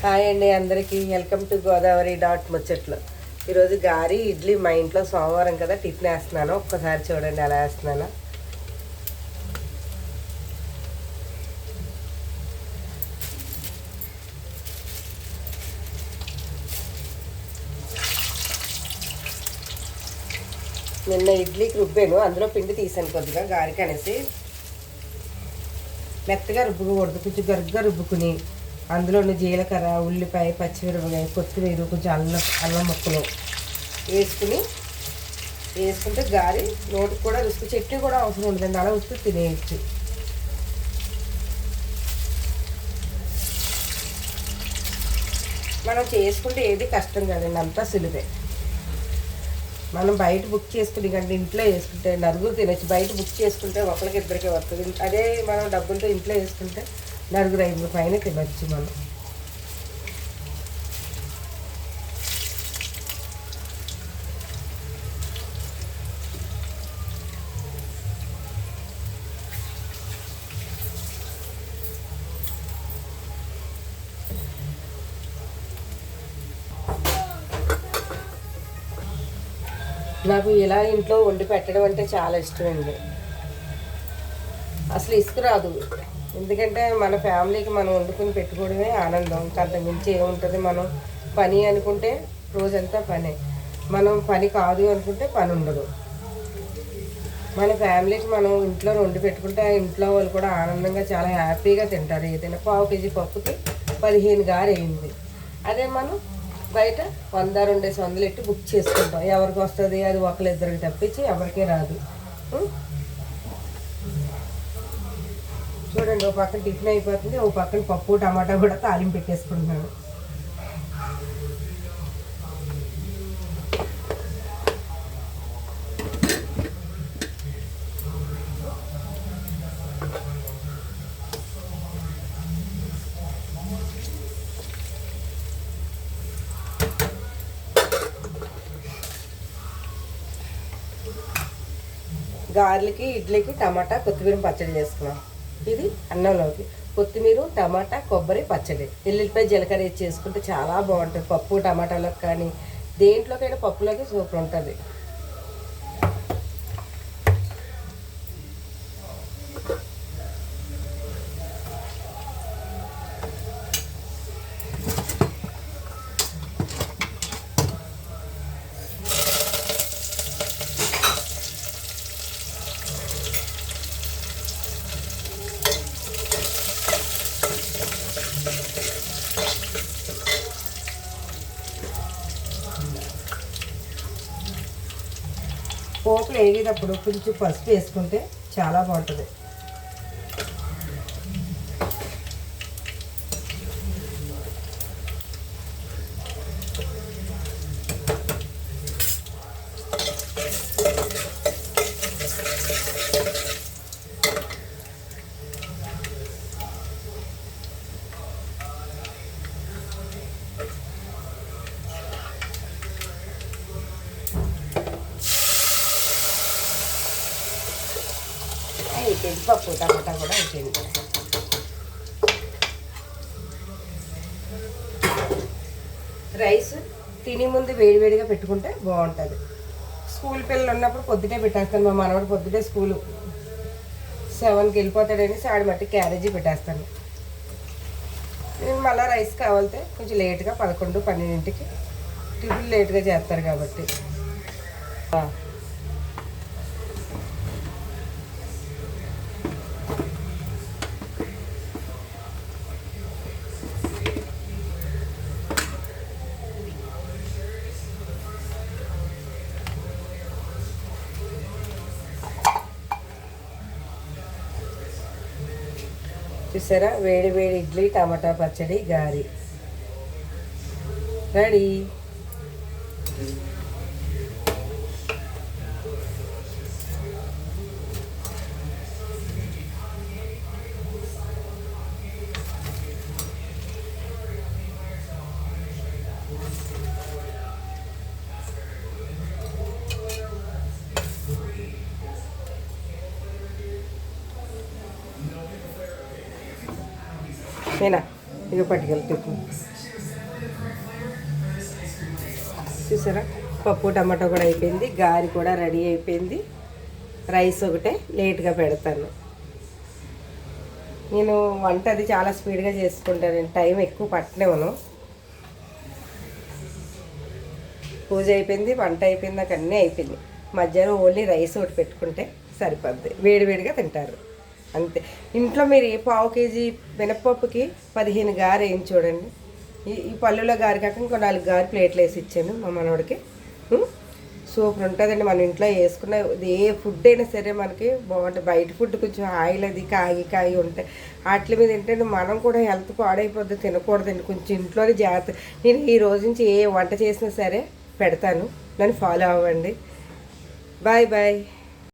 Hi అండి, అందరికీ welcome to Godavari dot ముచ్చట్లు. ఈరోజు గారి ఇడ్లీ మా ఇంట్లో సోమవారం కదా టిఫిన్ వేస్తున్నాను. ఒక్కసారి చూడండి ఎలా వేస్తున్నాను. నిన్న ఇడ్లీకి రుబ్బాను, అందులో పిండి తీసాను కొద్దిగా గారికి అనేసి. మెత్తగా రుబ్బుకూడదు, కొంచెం గరుగ్గా రుబ్బుకుని అందులోని జీలకర్ర, ఉల్లిపాయ, పచ్చిమిరపకాయ, కొత్తిమీర, కొంచెం అల్లం ముక్కలు వేసుకుంటే గారి నోటికి కూడా రుసుకు, చట్నీ కూడా అవసరం ఉండదండి, అలా ఉసుకు తినేయచ్చు. మనం చేసుకుంటే ఏది కష్టం కదండి, అంతా సులువే. మనం బయట బుక్ చేసుకుని కంటే ఇంట్లో వేసుకుంటే నలుగురు తినచ్చు. బయట బుక్ చేసుకుంటే ఒకరికి ఇద్దరికే వస్తుంది. అదే మనం డబ్బులతో ఇంట్లో వేసుకుంటే నలుగురు ఐదుగురు పైన తినచ్చు మనం. నాకు ఇలా ఇంట్లో వండి పెట్టడం అంటే చాలా ఇష్టమండి. అసలు ఇసుక రాదు, ఎందుకంటే మన ఫ్యామిలీకి మనం వండుకుని పెట్టుకోవడమే ఆనందం. అంత మించి ఏముంటుంది. మనం పని అనుకుంటే రోజంతా పనే, మనం పని కాదు అనుకుంటే పని ఉండదు. మన ఫ్యామిలీకి మనం ఇంట్లో వండి పెట్టుకుంటే ఆ ఇంట్లో వాళ్ళు కూడా ఆనందంగా చాలా హ్యాపీగా తింటారు. ఏదైనా 1/2 కేజీ పప్పుకి 15 గారు అయింది. అదే మనం బయట 100-200 ఎట్టి బుక్ చేసుకుంటాం. ఎవరికి వస్తుంది అది ఒకరిద్దరికి తప్పించి ఎవరికీ రాదు. చూడండి, ఓ పక్కన టిఫిన్ అయిపోతుంది, ఓ పక్కన పప్పు టమాటా కూడా తాలింపు పెట్టేసుకుంటున్నాను. గారెలకి, ఇడ్లీకి టమాటా కొత్తిమీర పచ్చడి చేసుకున్నాం. ఇది అన్నంలోకి కొత్తిమీర, టమాటా, కొబ్బరి పచ్చడి, ఎల్లుల్లిపాయ, జీలకర్ర వేసి చేసుకుంటే చాలా బాగుంటుంది. పప్పు టమాటాలోకి కానీ దేంట్లోకైనా పప్పులోకి సూపర్ ఉంటుంది. పోపులు వేగేటప్పుడు కొంచెం పసుపు వేసుకుంటే చాలా బాగుంటుంది. అయిపోయింది, పప్పు టమాటా కూడా అయిపోయింది. రైస్ తిని ముందు వేడివేడిగా పెట్టుకుంటే బాగుంటుంది. స్కూల్ పిల్లలు ఉన్నప్పుడు పొద్దుటే పెట్టేస్తాను. మా మనవాడు పొద్దుటే స్కూలు 7కి వెళ్ళిపోతాడని ఆడి మట్టి క్యారేజీ పెట్టేస్తాను. నేను మళ్ళీ రైస్ కావాలితే కొంచెం లేట్గా 11-12కి టిఫిన్ లేట్గా చేస్తారు కాబట్టి. చూసారా, వేడి వేడి ఇడ్లీ, టమాటా పచ్చడి, గారి రెడీ. నేనా ఇక పట్టుకెళ్తాను. చూసారా, పప్పు టమాటో కూడా అయిపోయింది, గారి కూడా రెడీ అయిపోయింది. రైస్ ఒకటే లేట్గా పెడతాను. నేను వంట అది చాలా స్పీడ్గా చేసుకుంటాను, టైం ఎక్కువ పట్టనివ్వను. పూజ అయిపోయింది, వంట అయిపోయింది, నాకు అన్నీ అయిపోయింది. మధ్యాహ్నం ఓన్లీ రైస్ ఒకటి పెట్టుకుంటే సరిపోద్ది, వేడివేడిగా తింటారు అంతే. ఇంట్లో మీరు ఏ పావు కేజీ మినప్పప్పుకి 15 గారె వేయించి చూడండి. ఈ పళ్ళులో గారి కాక ఇంకో 4 గారి ప్లేట్లు వేసి ఇచ్చాను మా మనవాడికి. సూపర్ ఉంటుందండి. మన ఇంట్లో వేసుకున్న ఏ ఫుడ్ అయినా సరే మనకి బాగుంటుంది. బయట ఫుడ్ కొంచెం ఆయిల్ అది కాగి ఉంటాయి, వాటి మీద ఏంటంటే మనం కూడా హెల్త్ పాడైపోద్ది, తినకూడదండి. కొంచెం ఇంట్లోనే జాగ్రత్త. నేను ఈ రోజు నుంచి ఏ వంట చేసినా సరే పెడతాను, నన్ను ఫాలో అవ్వండి. Bye bye.